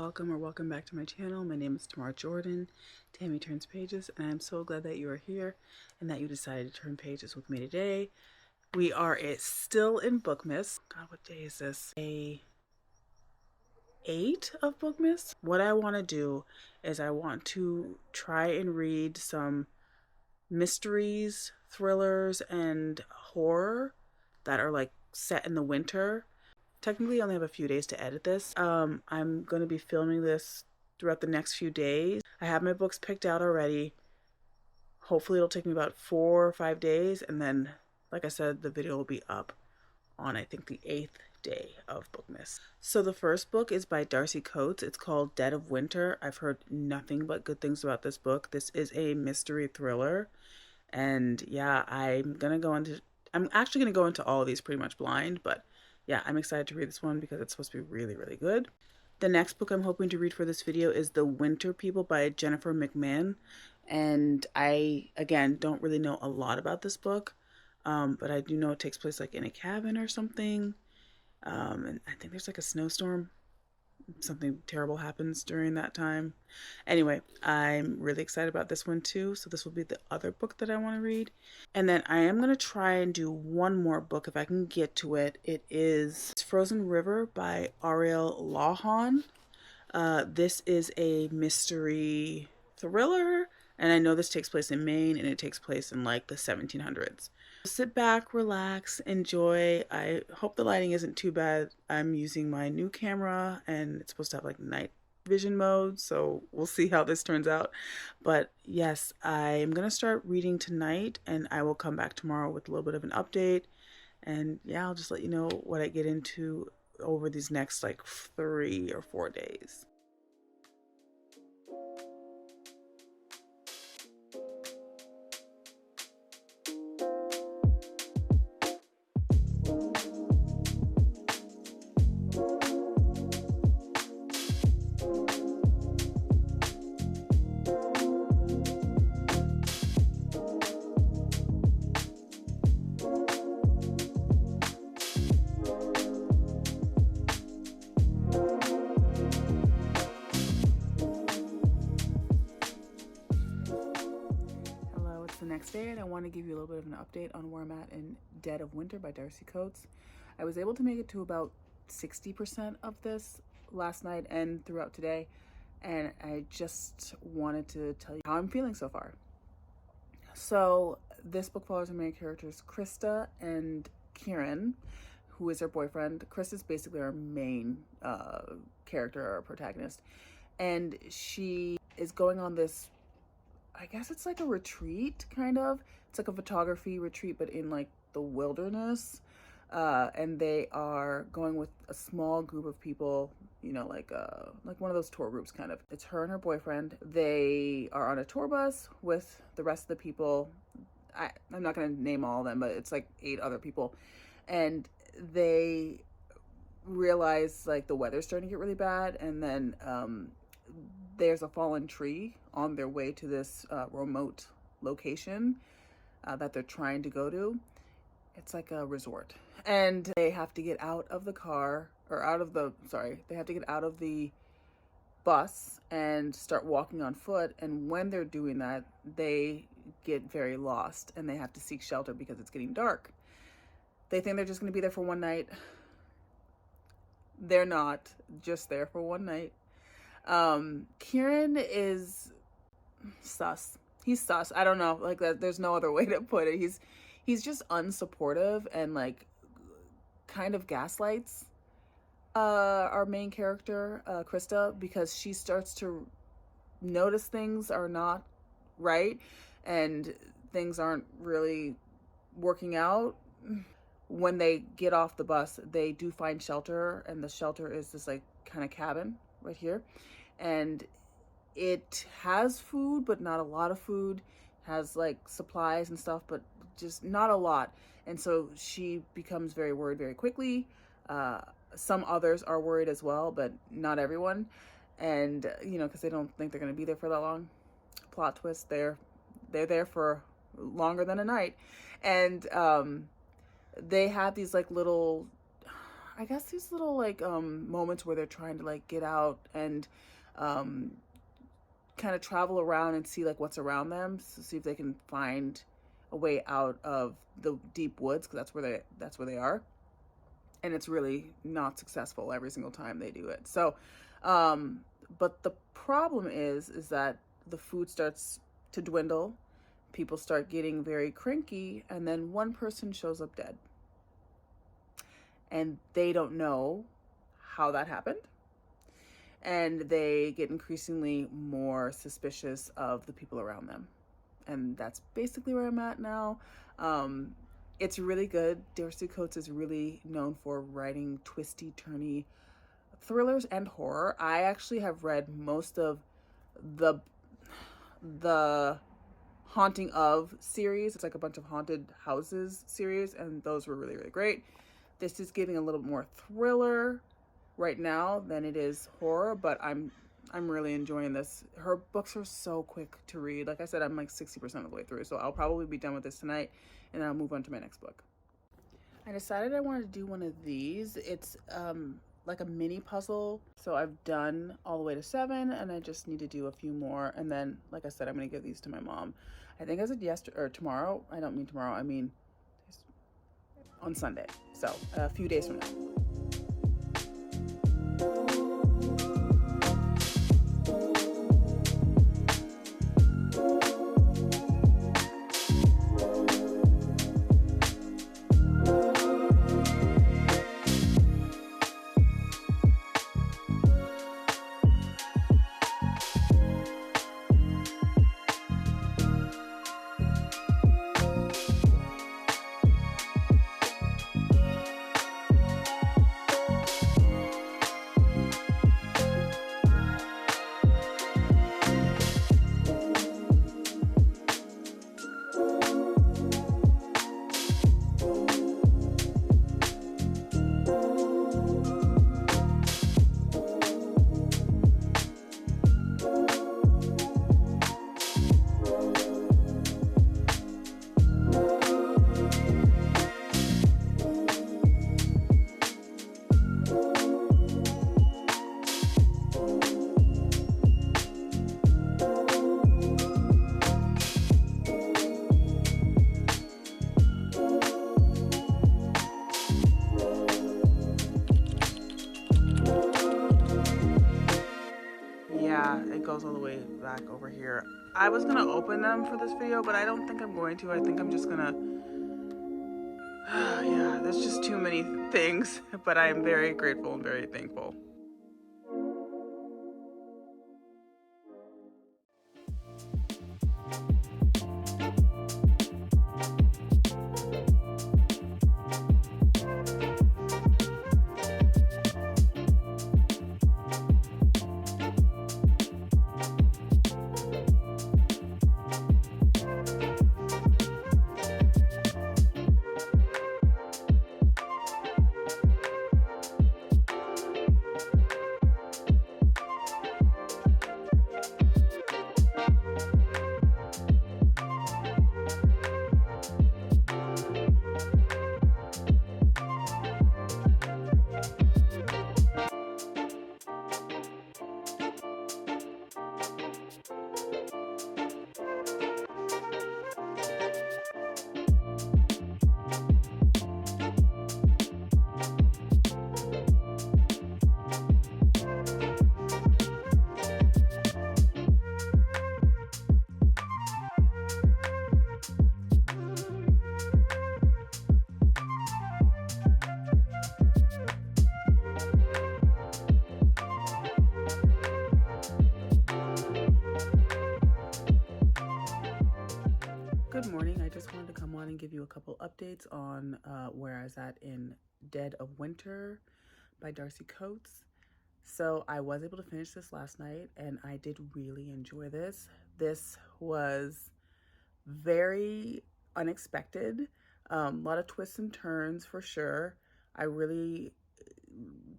welcome or welcome back to my channel. My name is Tamar Jordan, Tammy Turns Pages, and I'm so glad that you are here and that you decided to turn pages with me today. We are still in Bookmas. God, what day is this? Day 8 of Bookmas. What I want to do is I want to try and read some mysteries, thrillers, and horror that are like set in the winter. Technically, I only have a few days to edit this. I'm going to be filming this throughout the next few days. I have my books picked out already. Hopefully it'll take me about 4 or 5 days, and then, like I said, the video will be up on, I think, the 8th day of Bookmas. So the first book is by Darcy Coates. It's called Dead of Winter. I've heard nothing but good things about this book. This is a mystery thriller, and yeah, I'm actually going to go into all of these pretty much blind, but yeah, I'm excited to read this one because it's supposed to be really, really good. The next book I'm hoping to read for this video is The Winter People by Jennifer McMahon. And I, again, don't really know a lot about this book, but I do know it takes place like in a cabin or something. And I think there's like a snowstorm. Something terrible happens during that time. Anyway, I'm really excited about this one too. So this will be the other book that I want to read. And then I am going to try and do one more book if I can get to it. It is Frozen River by Ariel Lawhon. This is a mystery thriller. And I know this takes place in Maine and it takes place in like the 1700s. Sit back, relax, enjoy. I hope the lighting isn't too bad. I'm using my new camera and it's supposed to have like night vision mode, so we'll see how this turns out. But yes, I'm gonna start reading tonight and I will come back tomorrow with a little bit of an update. And yeah, I'll just let you know what I get into over these next like 3 or 4 days. Next day, and I want to give you a little bit of an update on where I'm at in Dead of Winter by Darcy Coates. I was able to make it to about 60% of this last night and throughout today, and I just wanted to tell you how I'm feeling so far. So this book follows our main characters Krista and Kieran, who is her boyfriend. Krista's basically our main character, our protagonist, and she is going on this, I guess it's like a retreat, kind of. It's like a photography retreat, but in like the wilderness. And they are going with a small group of people, you know, like one of those tour groups, kind of. It's her and her boyfriend. They are on a tour bus with the rest of the people. I'm not going to name all of them, but it's like 8 other people. And they realize like the weather's starting to get really bad. And then there's a fallen tree on their way to this remote location that they're trying to go to. It's like a resort. And they have to get out of the car, or they have to get out of the bus and start walking on foot. And when they're doing that, they get very lost and they have to seek shelter because it's getting dark. They think they're just going to be there for one night. They're not just there for one night. Kieran is sus. He's sus. I don't know, like that. There's no other way to put it. He's just unsupportive and like kind of gaslights our main character, Krista, because she starts to notice things are not right and things aren't really working out. When they get off the bus, they do find shelter, and the shelter is this like kind of cabin right here, and it has food but not a lot of food, has like supplies and stuff but just not a lot. And so she becomes very worried very quickly. Some others are worried as well, but not everyone. And you know, because they don't think they're going to be there for that long. Plot twist, they're there for longer than a night. And they have these like little, I guess these little like moments where they're trying to like get out and um kind of travel around and see like what's around them, so see if they can find a way out of the deep woods, because that's where they are, and it's really not successful every single time they do it. So but the problem is that the food starts to dwindle, people start getting very cranky, and then one person shows up dead, and they don't know how that happened, and they get increasingly more suspicious of the people around them. And that's basically where I'm at now. It's really good. Darcy Coates is really known for writing twisty, turny thrillers and horror. I actually have read most of the the Haunting of series. It's like a bunch of haunted houses series, and those were really, really great. This is getting a little more thriller right now than it is horror, but I'm really enjoying this. Her books are so quick to read. Like I said, I'm like 60% of the way through, so I'll probably be done with this tonight, and then I'll move on to my next book. I decided I wanted to do one of these. It's like a mini puzzle. So I've done all the way to 7, and I just need to do a few more. And then, like I said, I'm gonna give these to my mom. I think I said yesterday or tomorrow. I don't mean tomorrow. I mean on Sunday. So a few days from now. Yeah, it goes all the way back over here. I was gonna open them for this video, but I don't think I'm going to. I think I'm just gonna, yeah, there's just too many things, but I am very grateful and very thankful. Good morning. I just wanted to come on and give you a couple updates on where I was at in Dead of Winter by Darcy Coates. So I was able to finish this last night, and I did really enjoy this. This was very unexpected. A lot of twists and turns for sure.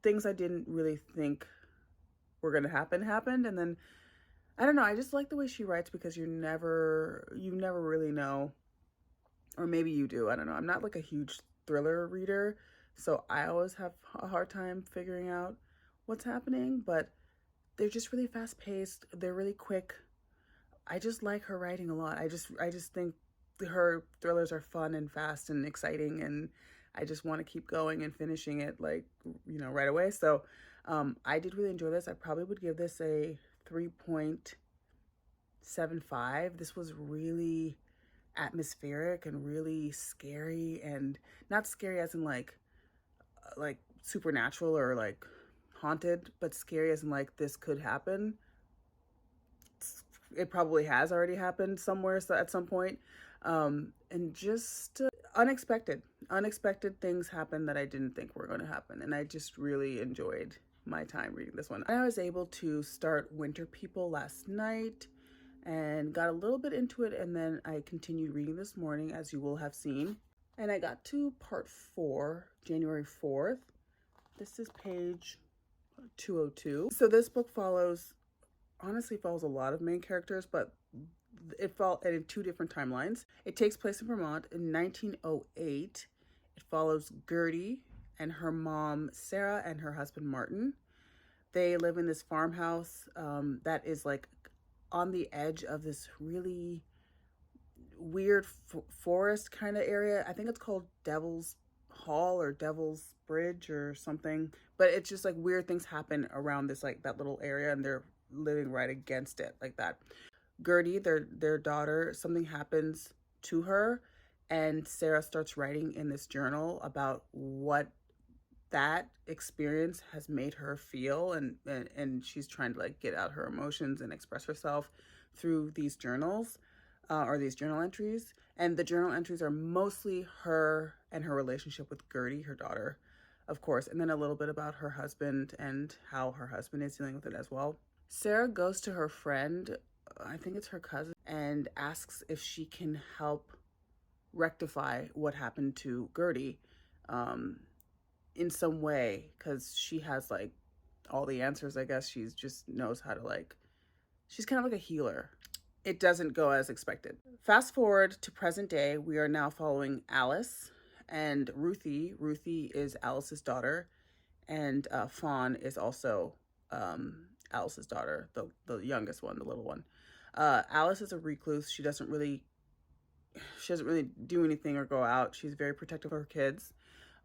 Things I didn't really think were going to happened. And then I don't know, I just like the way she writes, because you never really know, or maybe you do, I don't know. I'm not like a huge thriller reader, So I always have a hard time figuring out what's happening, but they're just really fast paced. They're really quick. I just like her writing a lot. I just think her thrillers are fun and fast and exciting, and I just want to keep going and finishing it like, right away. So I did really enjoy this. I probably would give this a 3.75. This was really atmospheric and really scary, and not scary as in like supernatural or like haunted, but scary as in like this could happen. It probably has already happened somewhere, so at some point. And just unexpected things happen that I didn't think were going to happen, and I just really enjoyed my time reading this one. I was able to start Winter People last night and got a little bit into it, and then I continued reading this morning, as you will have seen, and I got to part 4, January 4th. This is page 202. So this book honestly follows a lot of main characters, but it fell in 2 different timelines. It takes place in Vermont in 1908. It follows Gertie and her mom Sarah and her husband Martin. They live in this farmhouse that is like on the edge of this really weird forest kind of area. I think it's called Devil's Hall or Devil's Bridge or something, but it's just like weird things happen around this, like that little area, and they're living right against it like that. Gertie, their daughter, something happens to her, and Sarah starts writing in this journal about what that experience has made her feel, and she's trying to like get out her emotions and express herself through these journals, or these journal entries. And the journal entries are mostly her and her relationship with Gertie, her daughter, of course, and then a little bit about her husband and how her husband is dealing with it as well. Sarah goes to her friend, I think it's her cousin, and asks if she can help rectify what happened to Gertie in some way, because she has like all the answers, I guess. She's just knows how to she's kind of like a healer. It doesn't go as expected. Fast forward to present day, we are now following Alice and Ruthie. Ruthie is Alice's daughter, and Fawn is also Alice's daughter, the youngest one, the little one. Alice is a recluse. She doesn't really do anything or go out. She's very protective of her kids,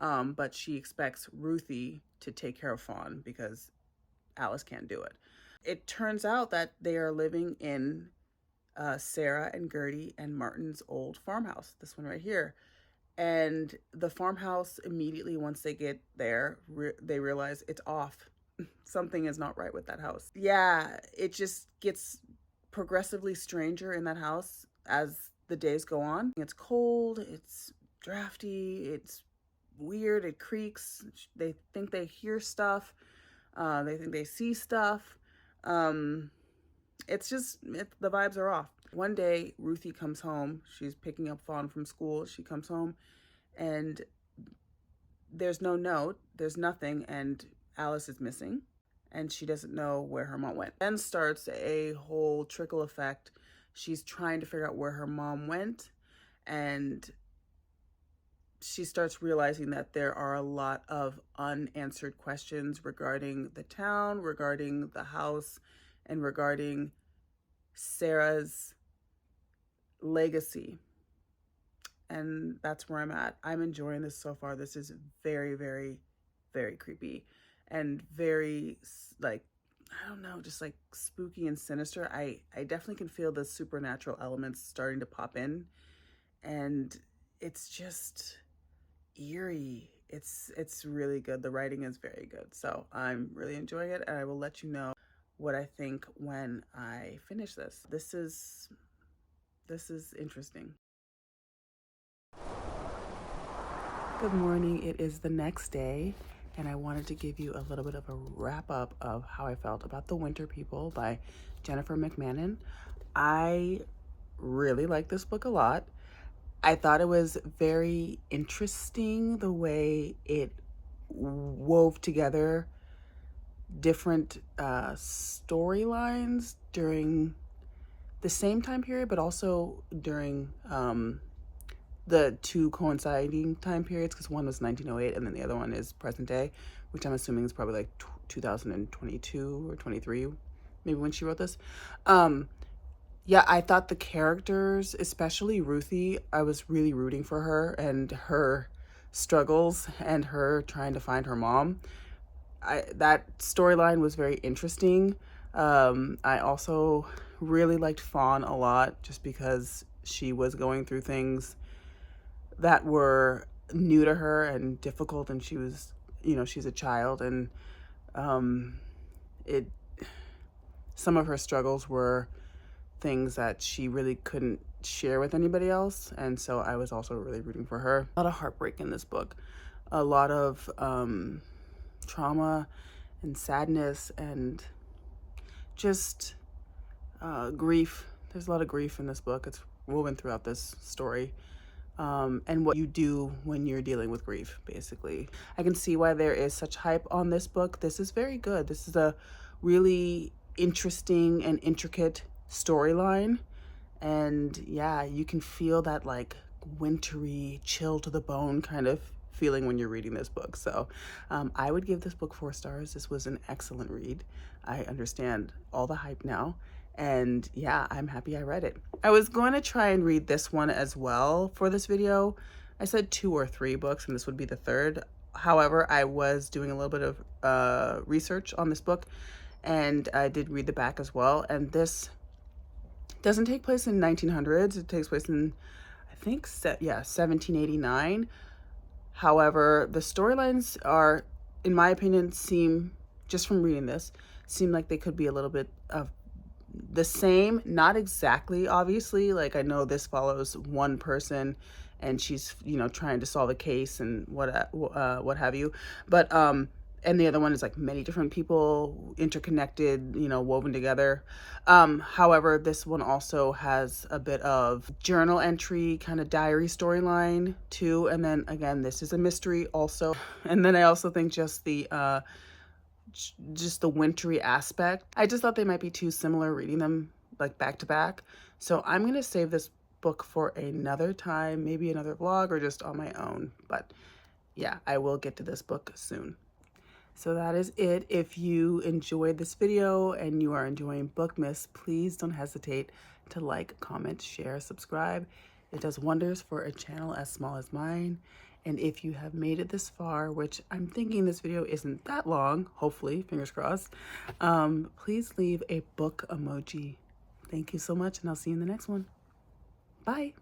but she expects Ruthie to take care of Fawn because Alice can't do it. It turns out that they are living in Sarah and Gertie and Martin's old farmhouse, this one right here. And the farmhouse, immediately once they get there, they realize it's off. Something is not right with that house. Yeah, it just gets progressively stranger in that house as the days go on. It's cold, it's drafty, it's weird, it creaks. They think they hear stuff. They think they see stuff. The vibes are off. One day, Ruthie comes home. She's picking up Fawn from school. She comes home and there's no note, there's nothing, and Alice is missing, and she doesn't know where her mom went. Then starts a whole trickle effect. She's trying to figure out where her mom went, and she starts realizing that there are a lot of unanswered questions regarding the town, regarding the house, and regarding Sarah's legacy. And that's where I'm at. I'm enjoying this so far. This is very, very, very creepy and very, like, I don't know, just like spooky and sinister. I definitely can feel the supernatural elements starting to pop in, and it's just eerie. It's really good. The writing is very good. So I'm really enjoying it, and I will let you know what I think when I finish this. This is interesting. Good morning. It is the next day, and I wanted to give you a little bit of a wrap up of how I felt about The Winter People by Jennifer McMahon. I really like this book a lot. I thought it was very interesting the way it wove together different storylines during the same time period, but also during the two coinciding time periods, because one was 1908 and then the other one is present day, which I'm assuming is probably like 2022 or 23, maybe when she wrote this. Yeah, I thought the characters, especially Ruthie, I was really rooting for her and her struggles and her trying to find her mom. That storyline was very interesting. I also really liked Fawn a lot just because she was going through things that were new to her and difficult, and she was, you know, she's a child, and it some of her struggles were things that she really couldn't share with anybody else, and so I was also really rooting for her. A lot of heartbreak in this book, a lot of trauma and sadness and just grief. There's a lot of grief in this book. It's woven throughout this story. And what you do when you're dealing with grief, basically. I can see why there is such hype on this book. This is very good. This is a really interesting and intricate storyline. And yeah, you can feel that like wintry, chill to the bone kind of feeling when you're reading this book. So I would give this book 4 stars. This was an excellent read. I understand all the hype now. And yeah, I'm happy I read it. I was going to try and read this one as well for this video. I said 2 or 3 books, and this would be the 3rd. However, I was doing a little bit of research on this book, and I did read the back as well. And this doesn't take place in 1900s. It takes place in, I think, 1789. However, the storylines are, in my opinion, just from reading this, seem like they could be a little bit of the same, not exactly, obviously. Like, I know this follows one person and she's, you know, trying to solve a case and what have you, but and the other one is like many different people interconnected, you know, woven together. However, this one also has a bit of journal entry kind of diary storyline too, and then again, this is a mystery also. And then I also think just the wintry aspect. I just thought they might be too similar reading them like back to back. So I'm going to save this book for another time, maybe another vlog or just on my own. But yeah, I will get to this book soon. So that is it. If you enjoyed this video and you are enjoying Bookmas, please don't hesitate to like, comment, share, subscribe. It does wonders for a channel as small as mine. And if you have made it this far, which I'm thinking this video isn't that long, hopefully, fingers crossed, please leave a book emoji. Thank you so much, and I'll see you in the next one. Bye.